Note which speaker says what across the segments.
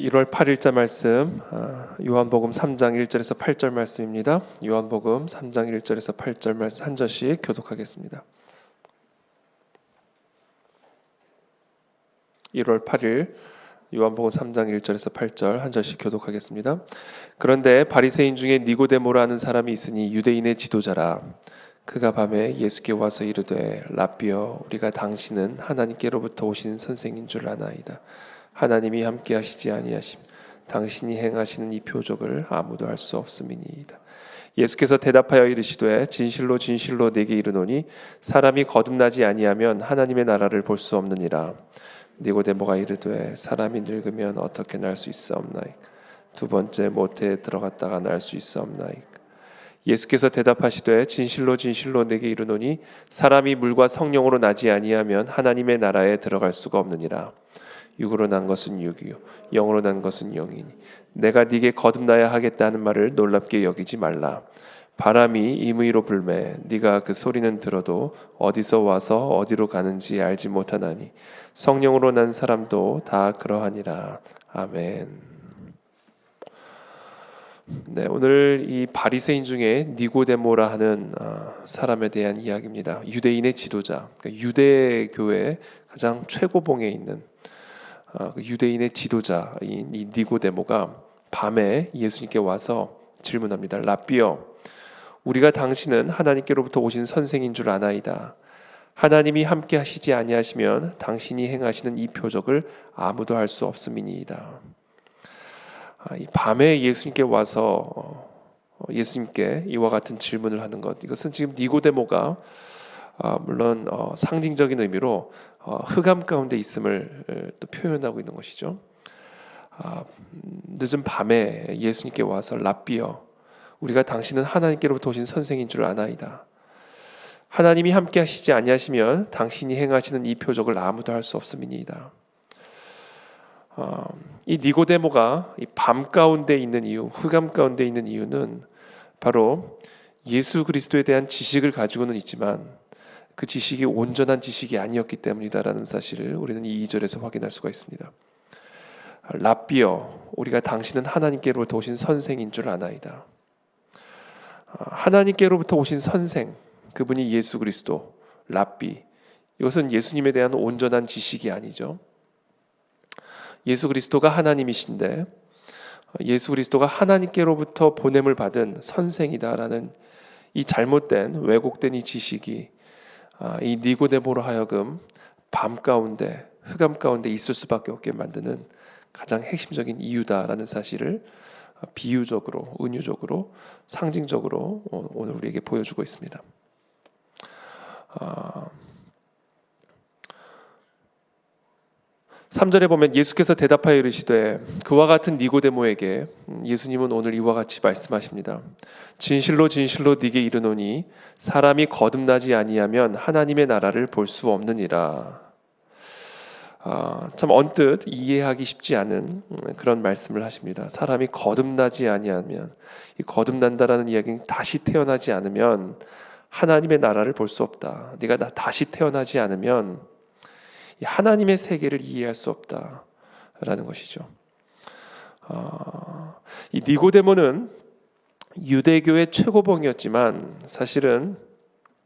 Speaker 1: 1월 8일자 말씀 요한복음 3장 1절에서 8절 말씀입니다. 요한복음 3장 1절에서 8절 말씀 한 절씩 교독하겠습니다. 1월 8일 요한복음 3장 1절에서 8절 한 절씩 교독하겠습니다. 그런데 바리새인 중에 니고데모라는 사람이 있으니 유대인의 지도자라. 그가 밤에 예수께 와서 이르되 라삐여 우리가 당신은 하나님께로부터 오신 선생인 줄 아나이다. 하나님이 함께 하시지 아니하심 당신이 행하시는 이 표적을 아무도 할 수 없음이니이다. 예수께서 대답하여 이르시되 진실로 진실로 내게 이르노니 사람이 거듭나지 아니하면 하나님의 나라를 볼 수 없느니라. 니고데모가 이르되 사람이 늙으면 어떻게 날 수 있사옵나이까? 두 번째 모태에 들어갔다가 날 수 있사옵나이까? 예수께서 대답하시되 진실로 진실로 내게 이르노니 사람이 물과 성령으로 나지 아니하면 하나님의 나라에 들어갈 수가 없느니라. 육으로 난 것은 육이요 영으로 난 것은 영이니 내가 네게 거듭나야 하겠다는 말을 놀랍게 여기지 말라. 바람이 임의로 불매 네가 그 소리는 들어도 어디서 와서 어디로 가는지 알지 못하나니 성령으로 난 사람도 다 그러하니라. 아멘. 네, 오늘 이 바리새인 중에 니고데모라 하는 사람에 대한 이야기입니다. 유대인의 지도자, 그러니까 유대교의 가장 최고봉에 있는 유대인의 지도자인 이 니고데모가 밤에 예수님께 와서 질문합니다. 라삐여 우리가 당신은 하나님께로부터 오신 선생인 줄 아나이다. 하나님이 함께 하시지 아니하시면 당신이 행하시는 이 표적을 아무도 할 수 없음이니이다. 이 밤에 예수님께 와서 예수님께 이와 같은 질문을 하는 것, 이것은 지금 니고데모가 물론 상징적인 의미로 흑암 가운데 있음을 또 표현하고 있는 것이죠. 늦은 밤에 예수님께 와서 라삐여 우리가 당신은 하나님께로부터 오신 선생인 줄 아나이다. 하나님이 함께 하시지 아니하시면 당신이 행하시는 이 표적을 아무도 할 수 없음이니이다. 이 니고데모가 이 밤 가운데 있는 이유, 흑암 가운데 있는 이유는 바로 예수 그리스도에 대한 지식을 가지고는 있지만 그 지식이 온전한 지식이 아니었기 때문이다라는 사실을 우리는 이 2절에서 확인할 수가 있습니다. 라삐여 우리가 당신은 하나님께로부터 오신 선생인 줄 아나이다. 하나님께로부터 오신 선생, 그분이 예수 그리스도, 라삐, 이것은 예수님에 대한 온전한 지식이 아니죠. 예수 그리스도가 하나님이신데 예수 그리스도가 하나님께로부터 보냄을 받은 선생이다라는 이 잘못된 왜곡된 이 지식이 이 니고데모로 하여금 밤 가운데 흑암 가운데 있을 수밖에 없게 만드는 가장 핵심적인 이유다라는 사실을 비유적으로, 은유적으로, 상징적으로 오늘 우리에게 보여주고 있습니다. 3절에 보면 예수께서 대답하여 이르시되 그와 같은 니고데모에게 예수님은 오늘 이와 같이 말씀하십니다. 진실로 진실로 네게 이르노니 사람이 거듭나지 아니하면 하나님의 나라를 볼 수 없느니라. 참 언뜻 이해하기 쉽지 않은 그런 말씀을 하십니다. 사람이 거듭나지 아니하면, 이 거듭난다라는 이야기는 다시 태어나지 않으면 하나님의 나라를 볼 수 없다. 네가 다시 태어나지 않으면 하나님의 세계를 이해할 수 없다라는 것이죠. 이 니고데모는 유대교의 최고봉이었지만 사실은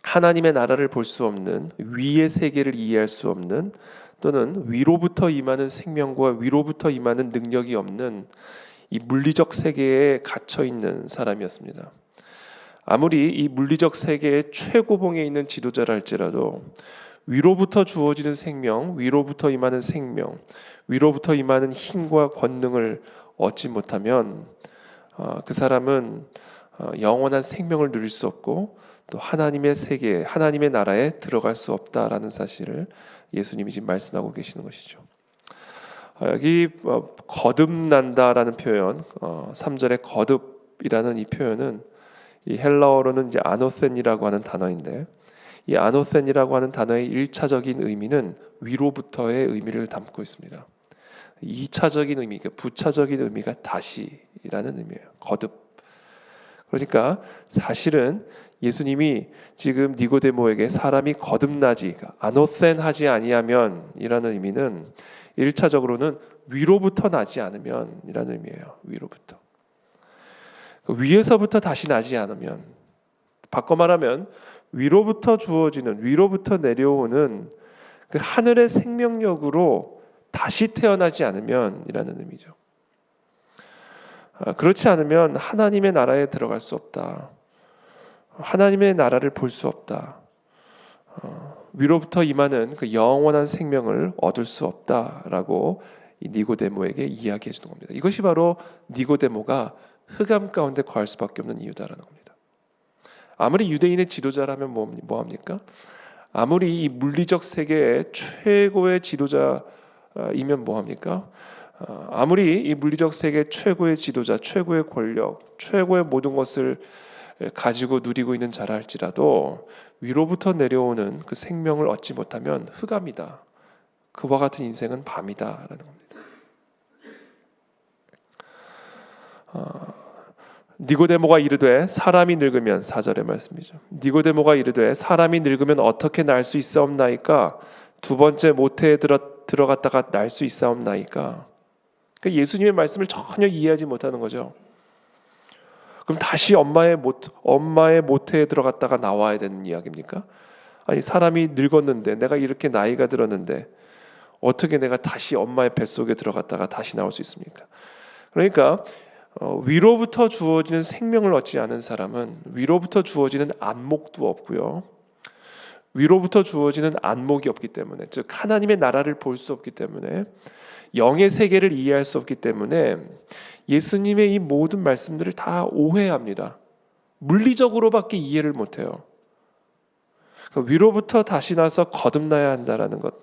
Speaker 1: 하나님의 나라를 볼 수 없는, 위의 세계를 이해할 수 없는, 또는 위로부터 임하는 생명과 위로부터 임하는 능력이 없는 이 물리적 세계에 갇혀 있는 사람이었습니다. 아무리 이 물리적 세계의 최고봉에 있는 지도자라 할지라도 위로부터 주어지는 생명, 위로부터 임하는 생명, 위로부터 임하는 힘과 권능을 얻지 못하면 그 사람은 영원한 생명을 누릴 수 없고 또 하나님의 세계, 하나님의 나라에 들어갈 수 없다라는 사실을 예수님이 지금 말씀하고 계시는 것이죠. 여기 거듭난다라는 표현, 3절의 거듭이라는 이 표현은 이 헬라어로는 이제 아노센이라고 하는 단어인데, 이 아노센이라고 하는 단어의 1차적인 의미는 위로부터의 의미를 담고 있습니다. 2차적인 의미, 부차적인 의미가 다시라는 의미예요. 거듭. 그러니까 사실은 예수님이 지금 니고데모에게 사람이 거듭나지, 아노센하지 아니하면 이라는 의미는 1차적으로는 위로부터 나지 않으면 이라는 의미예요. 위로부터. 위에서부터 다시 나지 않으면, 바꿔 말하면 위로부터 주어지는, 위로부터 내려오는 그 하늘의 생명력으로 다시 태어나지 않으면 이라는 의미죠. 그렇지 않으면 하나님의 나라에 들어갈 수 없다. 하나님의 나라를 볼 수 없다. 위로부터 임하는 그 영원한 생명을 얻을 수 없다라고 이 니고데모에게 이야기해 주는 겁니다. 이것이 바로 니고데모가 흑암 가운데 거할 수밖에 없는 이유다라는 겁니다. 아무리 유대인의 지도자라면 뭐합니까? 아무리 이 물리적 세계의 최고의 지도자이면 뭐합니까? 아무리 이 물리적 세계 최고의 지도자, 최고의 권력, 최고의 모든 것을 가지고 누리고 있는 자라 할지라도 위로부터 내려오는 그 생명을 얻지 못하면 흑암이다. 그와 같은 인생은 밤이다라는 겁니다. 니고데모가 이르되 사람이 늙으면, 4절의 말씀이죠. 니고데모가 이르되 사람이 늙으면 어떻게 날 수 있사옵나이까? 두 번째 모태에 들어갔다가 날 수 있사옵나이까? 그러니까 예수님의 말씀을 전혀 이해하지 못하는 거죠. 그럼 다시 엄마의 모태에 들어갔다가 나와야 되는 이야기입니까? 아니, 사람이 늙었는데, 내가 이렇게 나이가 들었는데 어떻게 내가 다시 엄마의 뱃속에 들어갔다가 다시 나올 수 있습니까? 그러니까 위로부터 주어지는 생명을 얻지 않은 사람은 위로부터 주어지는 안목도 없고요, 위로부터 주어지는 안목이 없기 때문에, 즉 하나님의 나라를 볼 수 없기 때문에, 영의 세계를 이해할 수 없기 때문에 예수님의 이 모든 말씀들을 다 오해합니다. 물리적으로밖에 이해를 못해요. 위로부터 다시 나서 거듭나야 한다라는 것,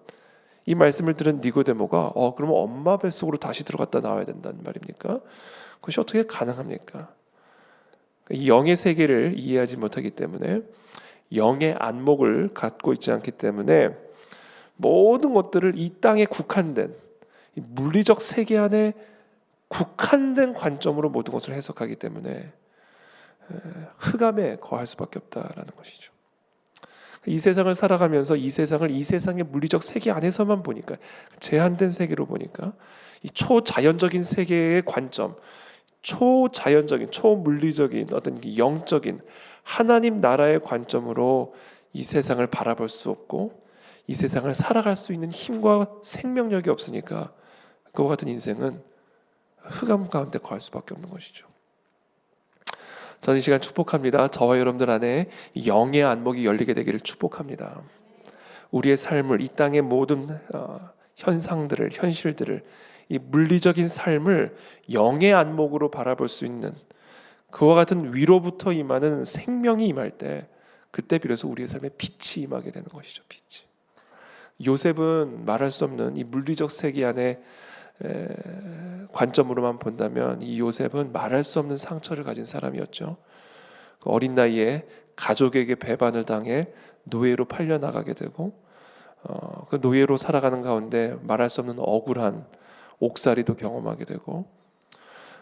Speaker 1: 이 말씀을 들은 니고데모가 그러면 엄마 뱃속으로 다시 들어갔다 나와야 된다는 말입니까? 그것이 어떻게 가능합니까? 이 영의 세계를 이해하지 못하기 때문에, 영의 안목을 갖고 있지 않기 때문에 모든 것들을 이 땅에 국한된, 이 물리적 세계 안에 국한된 관점으로 모든 것을 해석하기 때문에 흑암에 거할 수밖에 없다라는 것이죠. 이 세상을 살아가면서 이 세상의 물리적 세계 안에서만 보니까, 제한된 세계로 보니까, 이 초자연적인 세계의 관점, 초자연적인, 초물리적인 어떤 영적인 하나님 나라의 관점으로 이 세상을 바라볼 수 없고, 이 세상을 살아갈 수 있는 힘과 생명력이 없으니까 그와 같은 인생은 흑암 가운데 거할 수밖에 없는 것이죠. 저는 이 시간 축복합니다. 저와 여러분들 안에 영의 안목이 열리게 되기를 축복합니다. 우리의 삶을, 이 땅의 모든 현상들을, 현실들을, 이 물리적인 삶을 영의 안목으로 바라볼 수 있는, 그와 같은 위로부터 임하는 생명이 임할 때, 그때 비로소 우리의 삶에 빛이 임하게 되는 것이죠. 빛이. 요셉은 말할 수 없는 이 물리적 세계 안에 관점으로만 본다면, 이 요셉은 말할 수 없는 상처를 가진 사람이었죠. 그 어린 나이에 가족에게 배반을 당해 노예로 팔려 나가게 되고, 그 노예로 살아가는 가운데 말할 수 없는 억울한 옥살이도 경험하게 되고,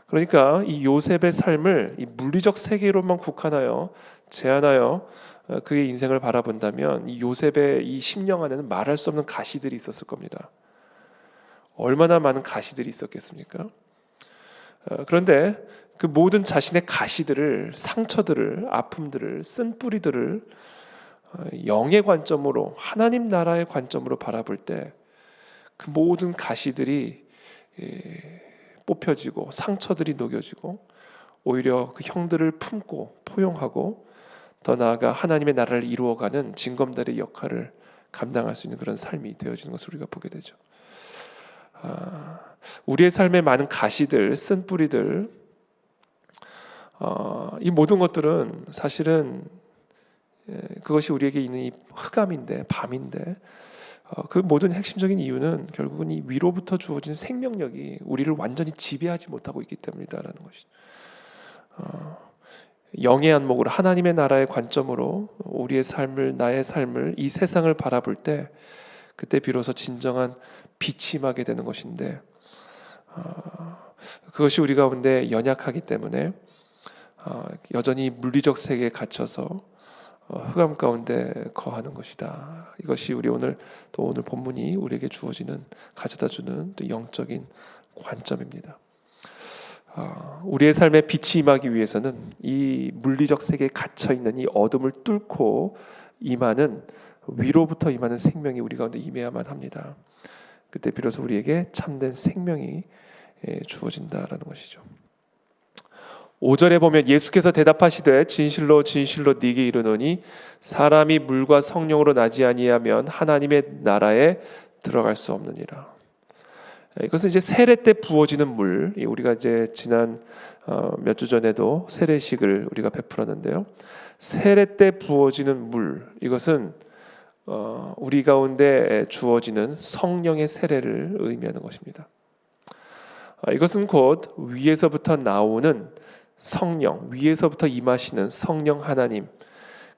Speaker 1: 그러니까 이 요셉의 삶을 이 물리적 세계로만 국한하여 제한하여 그의 인생을 바라본다면, 이 요셉의 이 심령 안에는 말할 수 없는 가시들이 있었을 겁니다. 얼마나 많은 가시들이 있었겠습니까? 그런데 그 모든 자신의 가시들을, 상처들을, 아픔들을, 쓴 뿌리들을 영의 관점으로, 하나님 나라의 관점으로 바라볼 때, 그 모든 가시들이 뽑혀지고 상처들이 녹여지고, 오히려 그 형들을 품고 포용하고, 더 나아가 하나님의 나라를 이루어가는 징검다리의 역할을 감당할 수 있는 그런 삶이 되어지는 것을 우리가 보게 되죠. 우리의 삶에 많은 가시들, 쓴 뿌리들, 이 모든 것들은 사실은 그것이 우리에게 있는 이 흑암인데, 밤인데, 그 모든 핵심적인 이유는 결국은 이 위로부터 주어진 생명력이 우리를 완전히 지배하지 못하고 있기 때문이다라는 것이죠. 영의 안목으로, 하나님의 나라의 관점으로 우리의 삶을, 나의 삶을, 이 세상을 바라볼 때, 그때 비로소 진정한 빛이 임하게 되는 것인데, 그것이 우리 가운데 연약하기 때문에 여전히 물리적 세계에 갇혀서 흑암 가운데 거하는 것이다. 이것이 우리 오늘 본문이 우리에게 주어지는 가져다주는 또 영적인 관점입니다. 우리의 삶에 빛이 임하기 위해서는 이 물리적 세계에 갇혀 있는 이 어둠을 뚫고 임하는 위로부터 임하는 생명이 우리 가운데 임해야만 합니다. 그때 비로소 우리에게 참된 생명이 주어진다라는 것이죠. 5절에 보면 예수께서 대답하시되 진실로 진실로 네게 이르노니 사람이 물과 성령으로 나지 아니하면 하나님의 나라에 들어갈 수 없느니라. 이것은 이제 세례 때 부어지는 물, 우리가 이제 지난 몇 주 전에도 세례식을 우리가 베풀었는데요. 세례 때 부어지는 물, 이것은 우리 가운데 주어지는 성령의 세례를 의미하는 것입니다. 이것은 곧 위에서부터 나오는 성령, 위에서부터 임하시는 성령 하나님,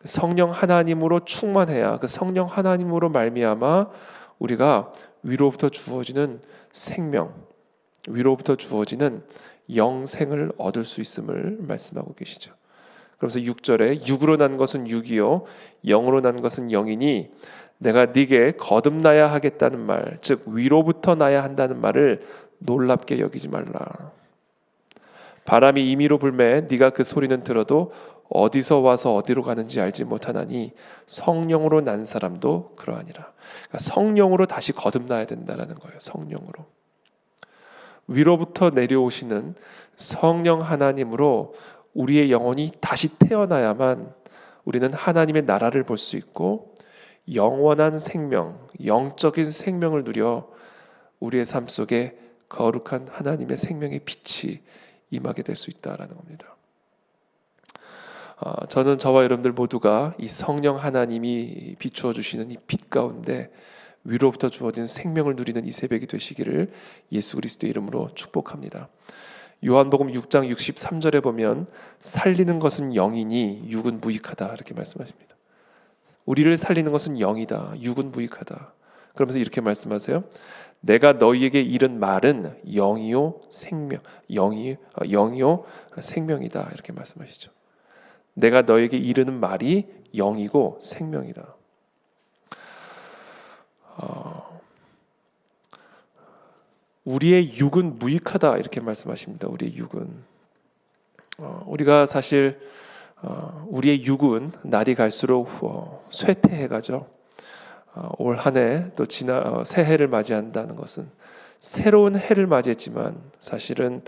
Speaker 1: 성령 하나님으로 충만해야 그 성령 하나님으로 말미암아 우리가 위로부터 주어지는 생명, 위로부터 주어지는 영생을 얻을 수 있음을 말씀하고 계시죠. 그래서 6절에 육으로 난 것은 육이요 영으로 난 것은 영이니 내가 네게 거듭나야 하겠다는 말, 즉 위로부터 나야 한다는 말을 놀랍게 여기지 말라. 바람이 임의로 불매 네가 그 소리는 들어도 어디서 와서 어디로 가는지 알지 못하나니 성령으로 난 사람도 그러하니라. 그러니까 성령으로 다시 거듭나야 된다는 거예요. 성령으로. 위로부터 내려오시는 성령 하나님으로 우리의 영혼이 다시 태어나야만 우리는 하나님의 나라를 볼 수 있고 영원한 생명, 영적인 생명을 누려 우리의 삶 속에 거룩한 하나님의 생명의 빛이 임하게 될 수 있다라는 겁니다. 저는 저와 여러분들 모두가 이 성령 하나님이 비추어 주시는 이 빛 가운데 위로부터 주어진 생명을 누리는 이 새벽이 되시기를 예수 그리스도의 이름으로 축복합니다. 요한복음 6장 63절에 보면 살리는 것은 영이니 육은 무익하다 이렇게 말씀하십니다. 우리를 살리는 것은 영이다. 육은 무익하다. 그러면서 이렇게 말씀하세요. 내가 너희에게 이른 말은 영이요 생명, 영이요 생명이다 이렇게 말씀하시죠. 내가 너희에게 이르는 말이 영이고 생명이다. 우리의 육은 무익하다 이렇게 말씀하십니다. 우리의 육은 우리가 사실 우리의 육은 날이 갈수록 쇠퇴해가죠. 올 한 해 또 새해를 맞이한다는 것은 새로운 해를 맞이했지만 사실은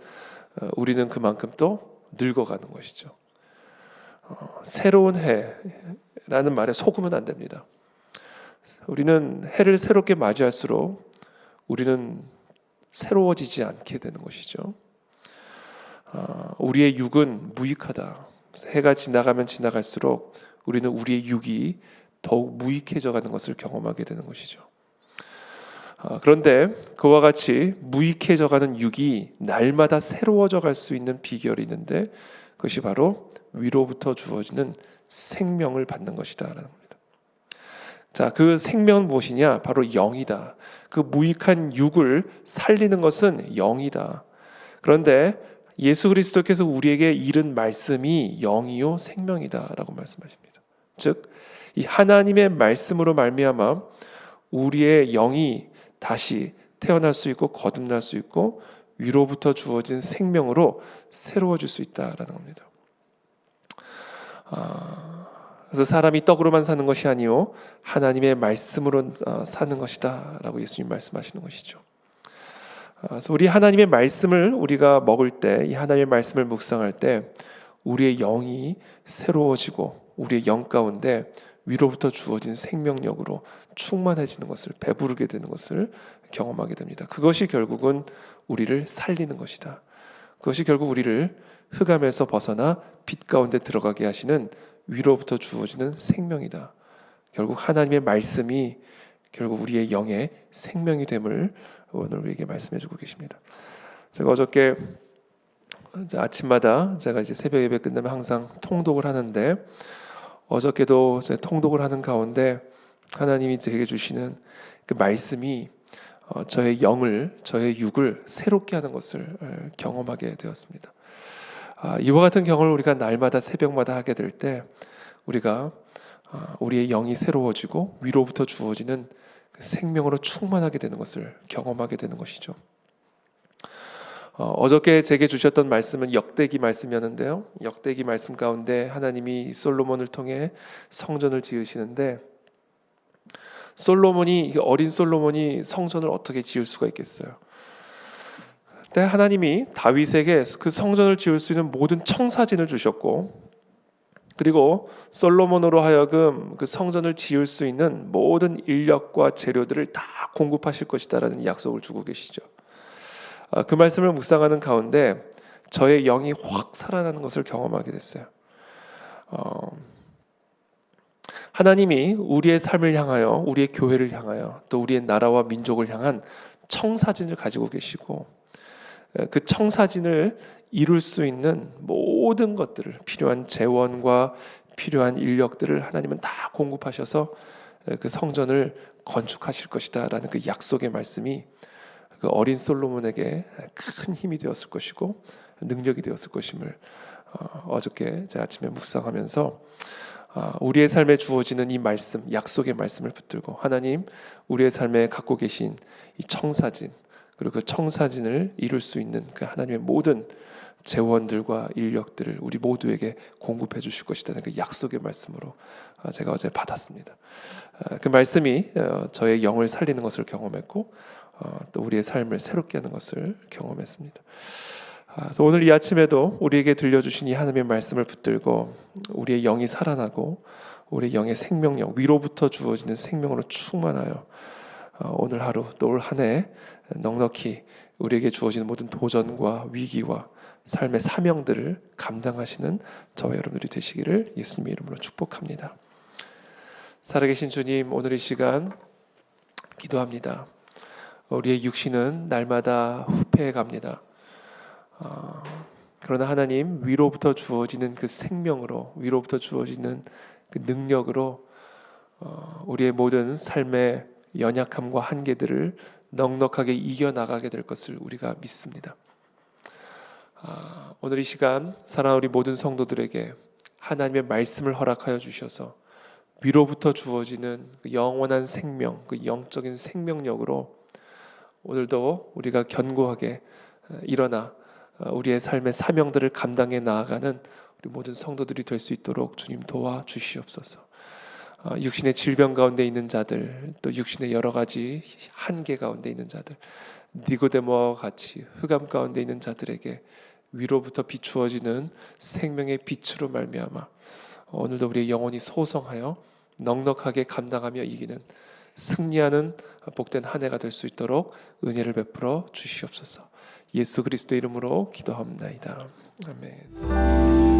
Speaker 1: 우리는 그만큼 또 늙어가는 것이죠. 새로운 해라는 말에 속으면 안 됩니다. 우리는 해를 새롭게 맞이할수록 우리는 새로워지지 않게 되는 것이죠. 우리의 육은 무익하다. 해가 지나가면 지나갈수록 우리는 우리의 육이 더욱 무익해져 가는 것을 경험하게 되는 것이죠. 그런데 그와 같이 무익해져 가는 육이 날마다 새로워져 갈 수 있는 비결이 있는데 그것이 바로 위로부터 주어지는 생명을 받는 것이다라는 겁니다. 자, 그 생명은 무엇이냐? 바로 영이다. 그 무익한 육을 살리는 것은 영이다. 그런데 예수 그리스도께서 우리에게 이른 말씀이 영이요 생명이다라고 말씀하십니다. 즉, 이 하나님의 말씀으로 말미암아 우리의 영이 다시 태어날 수 있고 거듭날 수 있고 위로부터 주어진 생명으로 새로워질 수 있다라는 겁니다. 그래서 사람이 떡으로만 사는 것이 아니요 하나님의 말씀으로 사는 것이다라고 예수님 말씀하시는 것이죠. 그래서 우리 하나님의 말씀을 우리가 먹을 때, 이 하나님의 말씀을 묵상할 때 우리의 영이 새로워지고 우리의 영 가운데 위로부터 주어진 생명력으로 충만해지는 것을, 배부르게 되는 것을 경험하게 됩니다. 그것이 결국은 우리를 살리는 것이다. 그것이 결국 우리를 흑암에서 벗어나 빛 가운데 들어가게 하시는 위로부터 주어지는 생명이다. 결국 하나님의 말씀이 결국 우리의 영의 생명이 됨을 오늘 우리에게 말씀해주고 계십니다. 제가 어저께 아침마다 제가 이제 새벽 예배 끝나면 항상 통독을 하는데 어저께도 통독을 하는 가운데 하나님이 제게 주시는 그 말씀이 저의 영을, 저의 육을 새롭게 하는 것을 경험하게 되었습니다. 이와 같은 경험을 우리가 날마다 새벽마다 하게 될 때 우리가 우리의 영이 새로워지고 위로부터 주어지는 그 생명으로 충만하게 되는 것을 경험하게 되는 것이죠. 어저께 제게 주셨던 말씀은 역대기 말씀이었는데요. 역대기 말씀 가운데 하나님이 솔로몬을 통해 성전을 지으시는데, 어린 솔로몬이 성전을 어떻게 지을 수가 있겠어요? 근데 하나님이 다윗에게 그 성전을 지을 수 있는 모든 청사진을 주셨고, 그리고 솔로몬으로 하여금 그 성전을 지을 수 있는 모든 인력과 재료들을 다 공급하실 것이다라는 약속을 주고 계시죠. 그 말씀을 묵상하는 가운데 저의 영이 확 살아나는 것을 경험하게 됐어요. 하나님이 우리의 삶을 향하여, 우리의 교회를 향하여, 또 우리의 나라와 민족을 향한 청사진을 가지고 계시고, 그 청사진을 이룰 수 있는 모든 것들을, 필요한 재원과 필요한 인력들을 하나님은 다 공급하셔서 그 성전을 건축하실 것이다 라는 그 약속의 말씀이 그 어린 솔로몬에게 큰 힘이 되었을 것이고 능력이 되었을 것임을 어저께 제가 아침에 묵상하면서 우리의 삶에 주어지는 이 말씀, 약속의 말씀을 붙들고 하나님, 우리의 삶에 갖고 계신 이 청사진, 그리고 그 청사진을 이룰 수 있는 그 하나님의 모든 재원들과 인력들을 우리 모두에게 공급해 주실 것이라는 그 약속의 말씀으로 제가 어제 받았습니다. 그 말씀이 저의 영을 살리는 것을 경험했고 또 우리의 삶을 새롭게 하는 것을 경험했습니다. 오늘 이 아침에도 우리에게 들려주신 이 하나님의 말씀을 붙들고 우리의 영이 살아나고 우리의 영의 생명력, 위로부터 주어지는 생명으로 충만하여 오늘 하루 또 올 한 해 넉넉히 우리에게 주어지는 모든 도전과 위기와 삶의 사명들을 감당하시는 저와 여러분들이 되시기를 예수님의 이름으로 축복합니다. 살아계신 주님, 오늘 이 시간 기도합니다. 우리의 육신은 날마다 후패해 갑니다. 그러나 하나님, 위로부터 주어지는 그 생명으로, 위로부터 주어지는 그 능력으로 우리의 모든 삶의 연약함과 한계들을 넉넉하게 이겨나가게 될 것을 우리가 믿습니다. 오늘 이 시간 사랑하는 우리 모든 성도들에게 하나님의 말씀을 허락하여 주셔서 위로부터 주어지는 그 영원한 생명, 그 영적인 생명력으로 오늘도 우리가 견고하게 일어나 우리의 삶의 사명들을 감당해 나아가는 우리 모든 성도들이 될 수 있도록 주님 도와주시옵소서. 육신의 질병 가운데 있는 자들, 또 육신의 여러 가지 한계 가운데 있는 자들, 니고데모와 같이 흑암 가운데 있는 자들에게 위로부터 비추어지는 생명의 빛으로 말미암아 오늘도 우리의 영혼이 소성하여 넉넉하게 감당하며 이기는 승리하는 복된 한 해가 될 수 있도록 은혜를 베풀어 주시옵소서. 예수 그리스도 이름으로 기도합니다. 아멘.